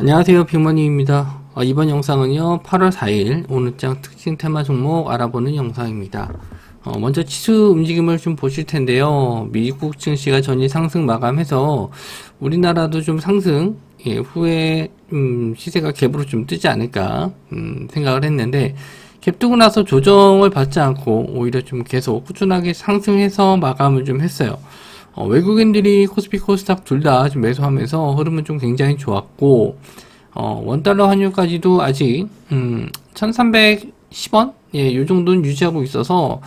안녕하세요, 빅머니입니다. 이번 영상은요 8월 4일 오늘장 특징 테마 종목 알아보는 영상입니다. 먼저 지수 움직임을 좀 보실 텐데요. 미국 증시가 전일 상승 마감해서 우리나라도 좀 상승 후에 시세가 갭으로 좀 뜨지 않을까 생각을 했는데, 갭 뜨고 나서 조정을 받지 않고 오히려 좀 계속 꾸준하게 상승해서 마감을 좀 했어요. 외국인들이 코스피 코스닥 둘 다 좀 매수하면서 흐름은 좀 굉장히 좋았고, 원달러 환율까지도 아직 1310원 요 정도는 유지하고 있어서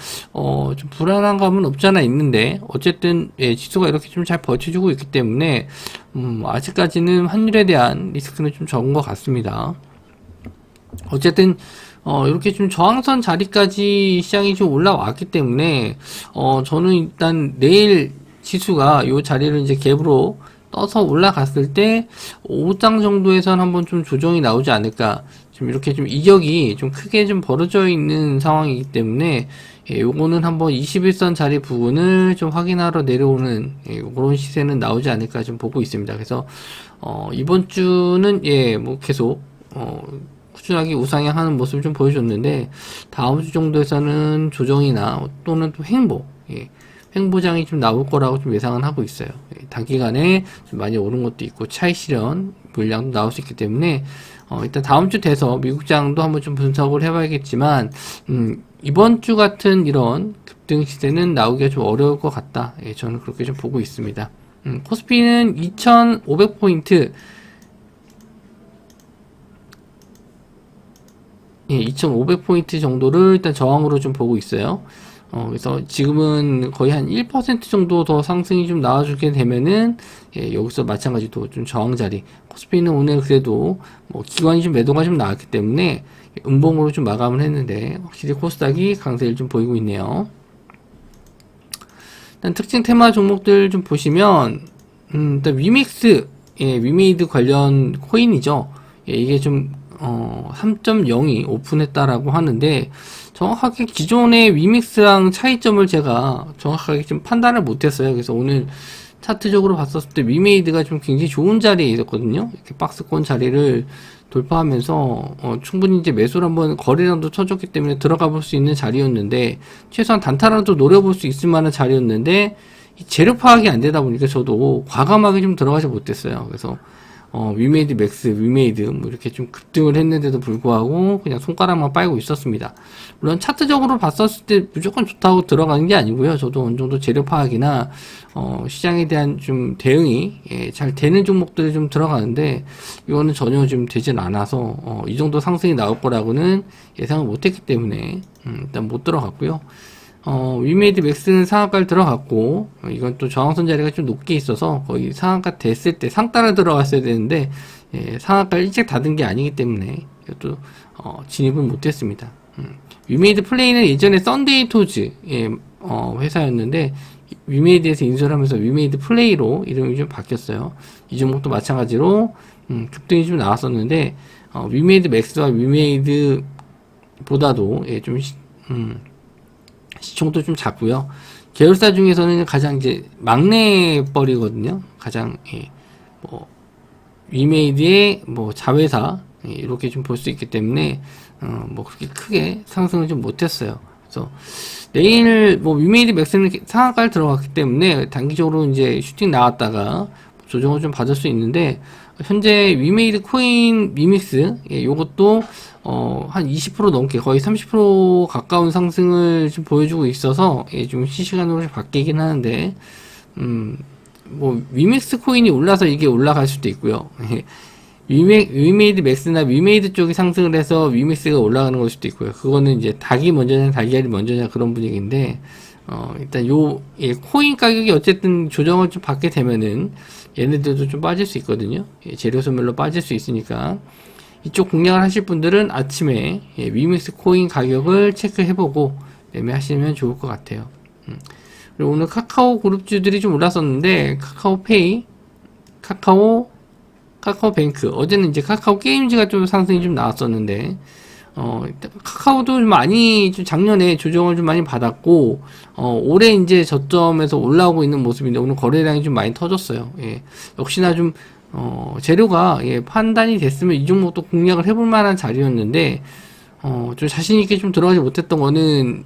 좀 불안한 감은 없지 않아 있는데, 어쨌든 지수가 이렇게 좀 잘 버텨주고 있기 때문에 아직까지는 환율에 대한 리스크는 좀 적은 것 같습니다. 어쨌든 이렇게 좀 저항선 자리까지 시장이 좀 올라왔기 때문에 저는 일단 내일 지수가 이 자리를 이제 갭으로 떠서 올라갔을 때 5장 정도에선 한번 좀 조정이 나오지 않을까. 좀 이렇게 좀 이격이 좀 크게 좀 벌어져 있는 상황이기 때문에 요거는 한번 21선 자리 부분을 좀 확인하러 내려오는 그런 시세는 나오지 않을까 좀 보고 있습니다. 그래서 이번 주는 뭐 계속 꾸준하게 우상향하는 모습을 좀 보여줬는데, 다음 주 정도에서는 조정이나 또는 또 횡보장이 좀 나올 거라고 좀 예상은 하고 있어요. 단기간에 좀 많이 오른 것도 있고 차익 실현 물량도 나올 수 있기 때문에 일단 다음 주 돼서 미국장도 한번 좀 분석을 해봐야겠지만, 이번 주 같은 이런 급등 시세는 나오기가 좀 어려울 것 같다. 저는 그렇게 좀 보고 있습니다. 코스피는 2,500포인트 2,500포인트 정도를 일단 저항으로 좀 보고 있어요. 그래서 지금은 거의 한 1% 정도 더 상승이 좀 나와주게 되면은, 여기서 마찬가지로 좀 저항 자리. 코스피는 오늘 그래도 기관이 좀 매도가 좀 나왔기 때문에 음봉으로 좀 마감을 했는데, 확실히 코스닥이 강세를 좀 보이고 있네요. 일단 특징 테마 종목들 좀 보시면, 일단 위믹스, 위메이드 관련 코인이죠. 이게 좀 3.0이 오픈했다라고 하는데, 정확하게 기존의 위믹스랑 차이점을 제가 정확하게 좀 판단을 못했어요. 그래서 오늘 차트적으로 봤었을 때 위메이드가 좀 굉장히 좋은 자리에 있었거든요. 이렇게 박스권 자리를 돌파하면서 충분히 이제 매수를 한번 거래량도 쳐줬기 때문에 들어가 볼 수 있는 자리였는데, 최소한 단타라도 노려볼 수 있을 만한 자리였는데, 재료 파악이 안 되다 보니까 저도 과감하게 좀 들어가지 못했어요. 그래서 위메이드 맥스, 위메이드 뭐 이렇게 좀 급등을 했는데도 불구하고 그냥 손가락만 빨고 있었습니다. 물론 차트적으로 봤었을 때 무조건 좋다고 들어가는 게 아니고요. 저도 어느 정도 재료 파악이나 시장에 대한 좀 대응이 잘 되는 종목들이 좀 들어가는데, 이거는 전혀 좀 되진 않아서 이 정도 상승이 나올 거라고는 예상을 못했기 때문에 일단 못 들어갔고요. 위메이드 맥스는 상한가를 들어갔고, 이건 또 저항선 자리가 좀 높게 있어서 거의 상한가 됐을 때 상따라 들어갔어야 되는데, 상한가를 일찍 닫은 게 아니기 때문에 이것도 진입은 못했습니다. 위메이드 플레이는 예전에 썬데이 토즈 회사였는데, 위메이드에서 인수를 하면서 위메이드 플레이로 이름이 좀 바뀌었어요. 이 종목도 마찬가지로 급등이 좀 나왔었는데, 위메이드 맥스와 위메이드 보다도 좀 시총도 좀 작고요. 계열사 중에서는 가장 이제 막내뻘이거든요. 가장 위메이드의 자회사 이렇게 좀 볼 수 있기 때문에 그렇게 크게 상승을 좀 못했어요. 그래서 내일 위메이드 맥스는 상한가를 들어갔기 때문에 단기적으로 이제 슈팅 나왔다가 조정을 좀 받을 수 있는데, 현재 위메이드 코인 위믹스 요것도 한 20% 넘게 거의 30% 가까운 상승을 좀 보여주고 있어서 좀 실시간으로 바뀌긴 하는데, 위믹스 코인이 올라서 이게 올라갈 수도 있고요. 위메이드 맥스나 위메이드 쪽이 상승을 해서 위믹스가 올라가는 걸 수도 있고요. 그거는 이제 닭이 먼저냐 달걀이 먼저냐 그런 분위기인데, 일단 코인 가격이 어쨌든 조정을 좀 받게 되면은 얘네들도 좀 빠질 수 있거든요. 재료 소멸로 빠질 수 있으니까 이쪽 공략을 하실 분들은 아침에 위믹스 코인 가격을 체크해보고 매매하시면 좋을 것 같아요. 그리고 오늘 카카오 그룹주들이 좀 올랐었는데, 카카오페이, 카카오뱅크, 어제는 이제 카카오 게임즈가 좀 상승이 좀 나왔었는데, 카카오도 좀 많이, 좀 작년에 조정을 좀 많이 받았고, 올해 이제 저점에서 올라오고 있는 모습인데, 오늘 거래량이 좀 많이 터졌어요. 역시나 좀, 재료가 판단이 됐으면 이 종목도 공략을 해볼 만한 자리였는데 좀 자신있게 좀 들어가지 못했던 거는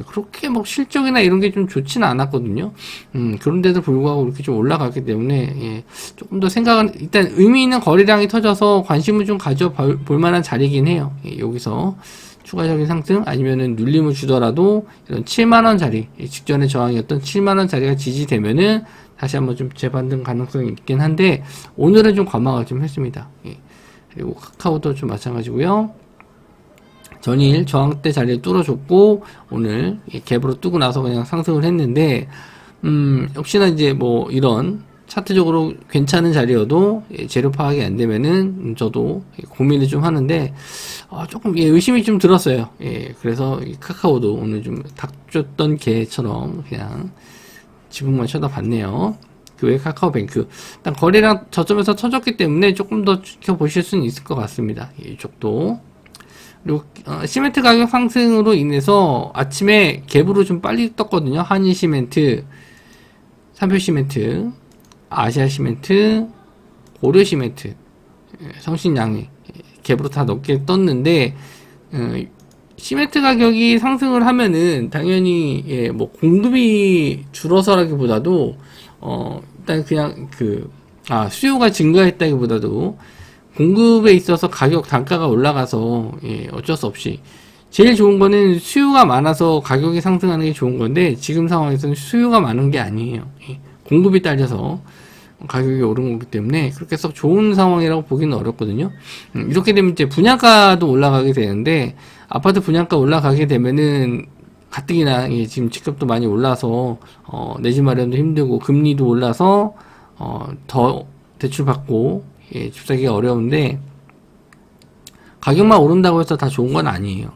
그렇게 뭐 실적이나 이런 게 좀 좋지는 않았거든요. 그런데도 불구하고 이렇게 좀 올라갔기 때문에 조금 더 생각은 일단 의미 있는 거래량이 터져서 관심을 좀 가져볼 만한 자리긴 해요. 여기서 추가적인 상승 아니면은 눌림을 주더라도 이런 7만원 자리, 직전에 저항이었던 7만원 자리가 지지되면은 다시 한번 좀 재반등 가능성이 있긴 한데 오늘은 좀 관망을 좀 했습니다. 그리고 카카오도 좀 마찬가지고요. 전일 저항대 자리를 뚫어줬고 오늘 갭으로 뜨고 나서 그냥 상승을 했는데 역시나 이제 뭐 이런 차트적으로 괜찮은 자리여도 재료 파악이 안 되면은 저도 고민을 좀 하는데 조금 의심이 좀 들었어요. 그래서 카카오도 오늘 좀 닥쳤던 개처럼 그냥 지붕만 쳐다봤네요. 그 외에 카카오뱅크 일단 거래량 저점에서 터졌기 때문에 조금 더 지켜보실 수는 있을 것 같습니다. 이쪽도. 그리고 시멘트 가격 상승으로 인해서 아침에 갭으로 좀 빨리 떴거든요. 한일시멘트, 삼표시멘트, 아시아시멘트, 고려시멘트, 성신양해 갭으로 다 높게 떴는데 시멘트 가격이 상승을 하면은 당연히 뭐 공급이 줄어서라기보다도 일단 그냥 수요가 증가했다기보다도 공급에 있어서 가격 단가가 올라가서 어쩔 수 없이 제일 좋은 거는 수요가 많아서 가격이 상승하는 게 좋은 건데 지금 상황에서는 수요가 많은 게 아니에요. 공급이 딸려서 가격이 오른 거기 때문에 그렇게 썩 좋은 상황이라고 보기는 어렵거든요. 이렇게 되면 이제 분양가도 올라가게 되는데 아파트 분양가 올라가게 되면은 가뜩이나 지금 집값도 많이 올라서 내 집 마련도 힘들고 금리도 올라서 더 대출 받고 집 사기가 어려운데 가격만 오른다고 해서 다 좋은 건 아니에요.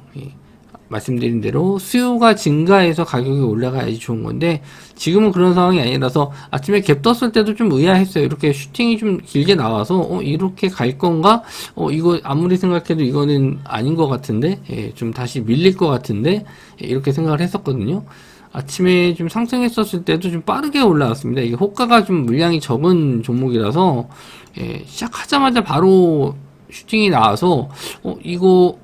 말씀드린 대로 수요가 증가해서 가격이 올라가야지 좋은 건데 지금은 그런 상황이 아니라서 아침에 갭 떴을 때도 좀 의아했어요. 이렇게 슈팅이 좀 길게 나와서 이렇게 갈 건가? 이거 아무리 생각해도 이거는 아닌 것 같은데 좀 다시 밀릴 것 같은데 이렇게 생각을 했었거든요. 아침에 좀 상승했었을 때도 좀 빠르게 올라왔습니다. 이게 호가가 좀 물량이 적은 종목이라서 시작하자마자 바로 슈팅이 나와서 이거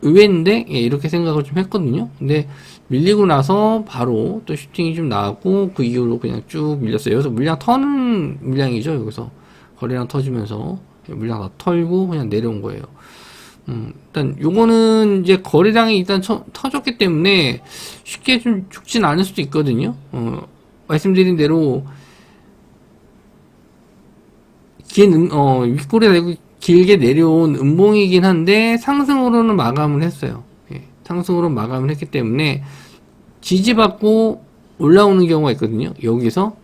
의외인데 이렇게 생각을 좀 했거든요. 근데 밀리고 나서 바로 또 슈팅이 좀 나왔고 그 이후로 그냥 쭉 밀렸어요. 여기서 물량 터는 물량이죠. 여기서 거래량 터지면서 물량 다 털고 그냥 내려온 거예요. 일단 요거는 이제 거래량이 일단 터졌기 때문에 쉽게 좀 죽진 않을 수도 있거든요. 말씀드린 대로 긴 윗골에 대고 길게 내려온 음봉이긴 한데 상승으로는 마감을 했어요. 상승으로 마감을 했기 때문에 지지받고 올라오는 경우가 있거든요. 여기서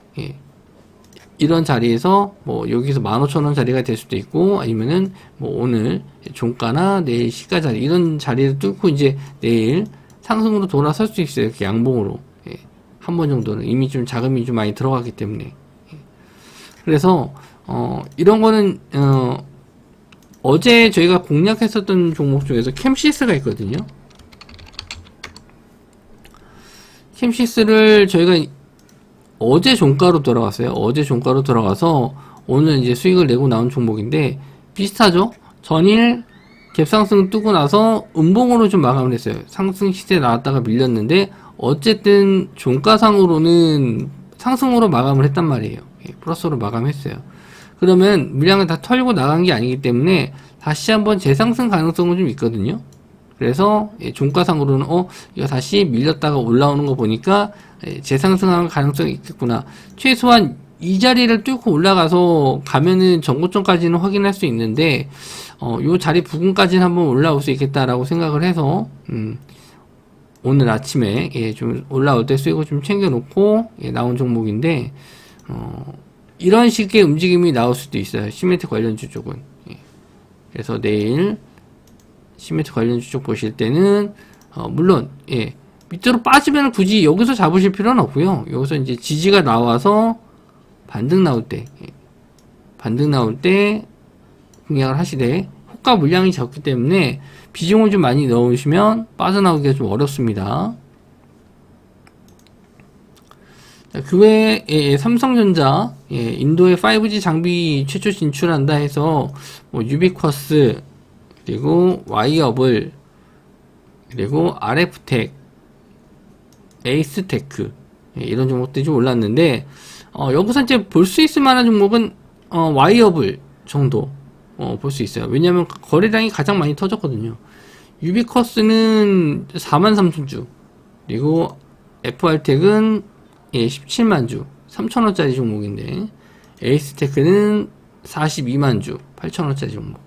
이런 자리에서 뭐 여기서 15,000원 자리가 될 수도 있고 아니면은 뭐 오늘 종가나 내일 시가 자리 이런 자리를 뚫고 이제 내일 상승으로 돌아설 수 있어요. 이렇게 양봉으로 한 번 정도는 이미 좀 자금이 좀 많이 들어갔기 때문에 그래서 이런 거는 어제 저희가 공략했었던 종목 중에서 캠시스가 있거든요. 캠시스를 저희가 어제 종가로 들어갔어요. 어제 종가로 들어가서 오늘 이제 수익을 내고 나온 종목인데 비슷하죠? 전일 갭상승 뜨고 나서 음봉으로 좀 마감을 했어요. 상승 시세 나왔다가 밀렸는데 어쨌든 종가상으로는 상승으로 마감을 했단 말이에요. 플러스로 마감했어요. 그러면 물량을 다 털고 나간 게 아니기 때문에 다시 한번 재상승 가능성은 좀 있거든요. 그래서 종가상으로는 이거 다시 밀렸다가 올라오는 거 보니까 재상승할 가능성이 있겠구나. 최소한 이 자리를 뚫고 올라가서 가면은 전고점까지는 확인할 수 있는데 요 자리 부근까지는 한번 올라올 수 있겠다라고 생각을 해서 오늘 아침에 좀 올라올 때 수익을 좀 챙겨놓고 나온 종목인데 이런 식의 움직임이 나올 수도 있어요. 시멘트 관련주 쪽은. 그래서 내일 시멘트 관련주 쪽 보실 때는 물론 밑으로 빠지면 굳이 여기서 잡으실 필요는 없고요. 여기서 이제 지지가 나와서 반등 나올 때 공략을 하시되 호가 물량이 적기 때문에 비중을 좀 많이 넣으시면 빠져나오기가 좀 어렵습니다. 자, 그 외에 삼성전자 인도에 5G 장비 최초 진출한다 해서 뭐 유비쿼스 그리고 와이어블 그리고 RF텍 에이스테크 이런 종목들이 좀 올랐는데 여기서 이제 볼 수 있을 만한 종목은 와이어블 정도 볼 수 있어요. 왜냐하면 거래량이 가장 많이 터졌거든요. 유비쿼스는 43,000주 그리고 FR텍은 17만주 3,000원짜리 종목인데 에이스테크는 42만주 8,000원짜리 종목.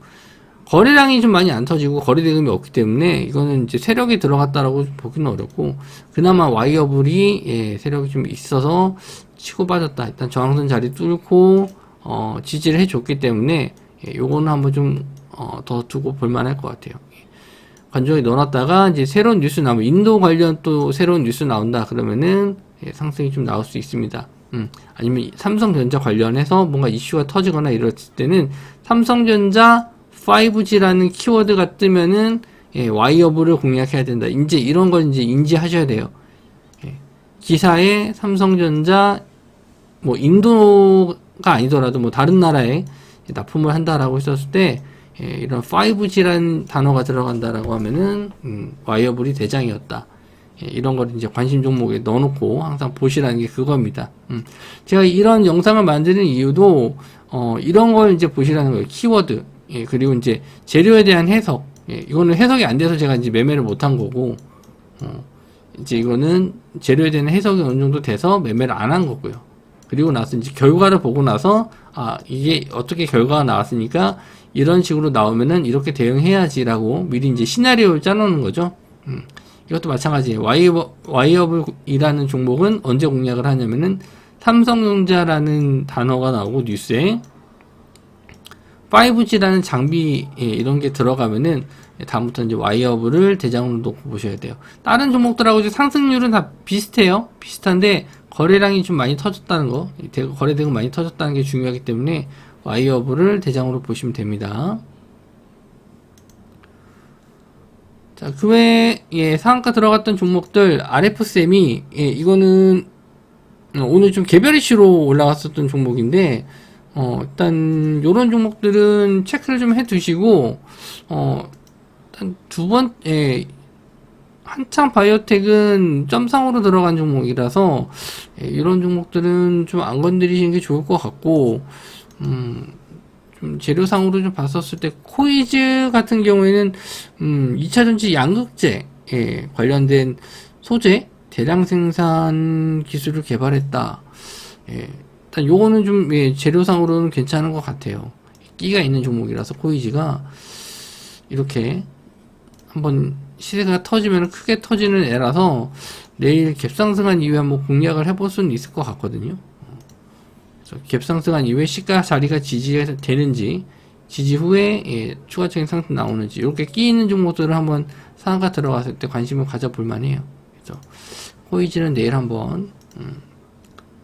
거래량이 좀 많이 안 터지고 거래 대금이 없기 때문에 이거는 이제 세력이 들어갔다라고 보기는 어렵고, 그나마 와이어블이 세력이 좀 있어서 치고 빠졌다. 일단 저항선 자리 뚫고 지지를 해줬기 때문에 요거는 한번 좀 더 두고 볼만할 것 같아요. 관종에 넣어놨다가 이제 새로운 뉴스 나오면 인도 관련 또 새로운 뉴스 나온다 그러면은 상승이 좀 나올 수 있습니다. 아니면 삼성전자 관련해서 뭔가 이슈가 터지거나 이랬을 때는 삼성전자 5G라는 키워드가 뜨면은 와이어블을 공략해야 된다. 이제 이런 걸 이제 인지하셔야 돼요. 기사에 삼성전자 뭐 인도가 아니더라도 뭐 다른 나라에 납품을 한다라고 했었을 때 이런 5G라는 단어가 들어간다라고 하면은 와이어블이 대장이었다. 이런 걸 이제 관심 종목에 넣어놓고 항상 보시라는 게 그겁니다. 제가 이런 영상을 만드는 이유도 이런 걸 이제 보시라는 거예요. 키워드. 그리고 이제 재료에 대한 해석. 이거는 해석이 안 돼서 제가 이제 매매를 못한 거고, 이제 이거는 재료에 대한 해석이 어느 정도 돼서 매매를 안 한 거고요. 그리고 나서 이제 결과를 보고 나서, 이게 어떻게 결과가 나왔으니까 이런 식으로 나오면은 이렇게 대응해야지라고 미리 이제 시나리오를 짜놓는 거죠. 이것도 마찬가지예요. 와이어블이라는 종목은 언제 공략을 하냐면은 삼성전자라는 단어가 나오고 뉴스에 5G라는 장비 이런 게 들어가면은 다음부터 이제 와이어블을 대장으로 놓고 보셔야 돼요. 다른 종목들하고 이제 상승률은 다 비슷해요. 비슷한데 거래량이 좀 많이 터졌다는 거, 거래대금 많이 터졌다는 게 중요하기 때문에 와이어블을 대장으로 보시면 됩니다. 자, 그 외에 상한가 들어갔던 종목들 RF쌤이 이거는 오늘 좀 개별 이슈로 올라갔었던 종목인데 일단 요런 종목들은 체크를 좀 해 두시고 일단 한창 바이오텍은 점상으로 들어간 종목이라서 이런 종목들은 좀 안 건드리시는 게 좋을 것 같고, 좀 재료상으로 좀 봤었을 때 코이즈 같은 경우에는 2차전지 양극재 관련된 소재 대량 생산 기술을 개발했다. 일단 요거는 좀 재료상으로는 괜찮은 것 같아요. 끼가 있는 종목이라서 코이즈가 이렇게 한번 시세가 터지면 크게 터지는 애라서 내일 갭상승한 이후에 한번 공략을 해볼 수는 있을 것 같거든요. 그래서 갭상승한 이후에 시가 자리가 지지가 되는지, 지지 후에 추가적인 상승 나오는지, 이렇게 끼 있는 종목들을 한번 상한가 들어갔을 때 관심을 가져볼 만해요. 그래서 코이즈는 내일 한번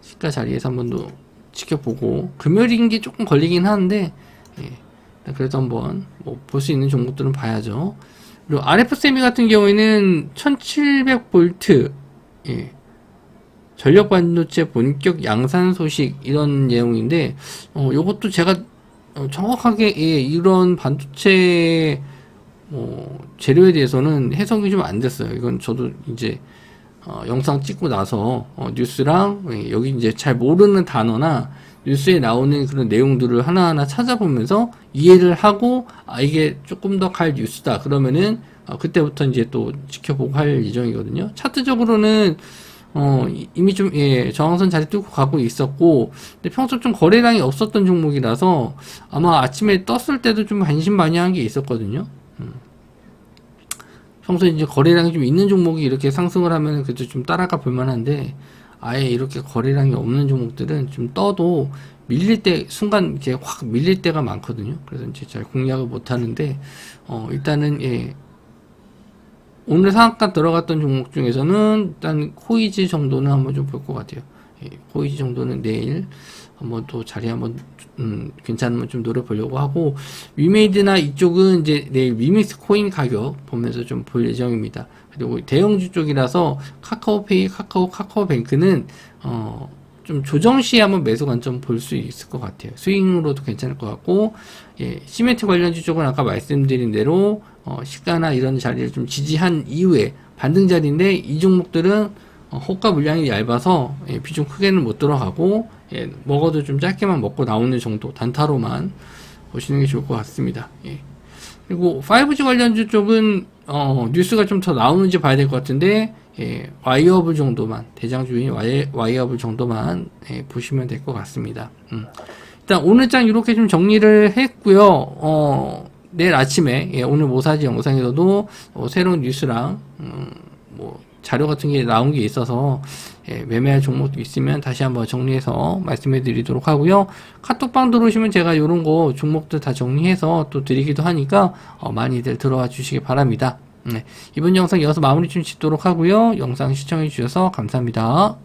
시가 자리에서 한번 더 지켜보고, 금요일인 게 조금 걸리긴 하는데 그래도 한번 뭐 볼 수 있는 종목들은 봐야죠. 그리고 RF세미 같은 경우에는 1700V 전력 반도체 본격 양산 소식 이런 내용인데, 요것도 제가 정확하게 이런 반도체 재료에 대해서는 해석이 좀 안 됐어요. 이건 저도 이제 영상 찍고 나서 뉴스랑 여기 이제 잘 모르는 단어나 뉴스에 나오는 그런 내용들을 하나하나 찾아보면서 이해를 하고, 이게 조금 더 갈 뉴스다 그러면은 그때부터 이제 또 지켜보고 할 예정이거든요. 차트적으로는 이미 좀 저항선 자리 뚫고 가고 있었고, 근데 평소 좀 거래량이 없었던 종목이라서 아마 아침에 떴을 때도 좀 반신반의한 게 있었거든요. 평소에 이제 거래량이 좀 있는 종목이 이렇게 상승을 하면 그래도 좀 따라가 볼만한데, 아예 이렇게 거래량이 없는 종목들은 좀 떠도 밀릴 때, 순간 이렇게 확 밀릴 때가 많거든요. 그래서 이제 잘 공략을 못 하는데, 일단은, 오늘 상한가 들어갔던 종목 중에서는 일단 코이즈 정도는 한번 좀 볼 것 같아요. 코이지 정도는 내일 한번 또 자리 한번 괜찮으면 좀 노려보려고 하고, 위메이드나 이쪽은 이제 내일 위믹스 코인 가격 보면서 좀 볼 예정입니다. 그리고 대형주 쪽이라서 카카오페이, 카카오뱅크는 좀 조정 시에 한번 매수 관점 볼 수 있을 것 같아요. 스윙으로도 괜찮을 것 같고, 시멘트 관련주 쪽은 아까 말씀드린 대로 시가나 이런 자리를 좀 지지한 이후에 반등 자리인데, 이 종목들은 호가 물량이 얇아서 비중 크게는 못 들어가고, 먹어도 좀 짧게만 먹고 나오는 정도, 단타로만 보시는 게 좋을 것 같습니다. 그리고 5G 관련주 쪽은 뉴스가 좀 더 나오는지 봐야 될 것 같은데, 와이어블 정도만, 대장주인 와이어블 정도만 보시면 될 것 같습니다. 일단 오늘 장 이렇게 좀 정리를 했고요. 내일 아침에 오늘 모사지 영상에서도 새로운 뉴스랑 뭐 자료 같은 게 나온 게 있어서 매매할 종목도 있으면 다시 한번 정리해서 말씀해 드리도록 하고요. 카톡방 들어오시면 제가 이런 거 종목들 다 정리해서 또 드리기도 하니까 많이들 들어와 주시기 바랍니다. 이번 영상 이어서 마무리 좀 짓도록 하고요. 영상 시청해 주셔서 감사합니다.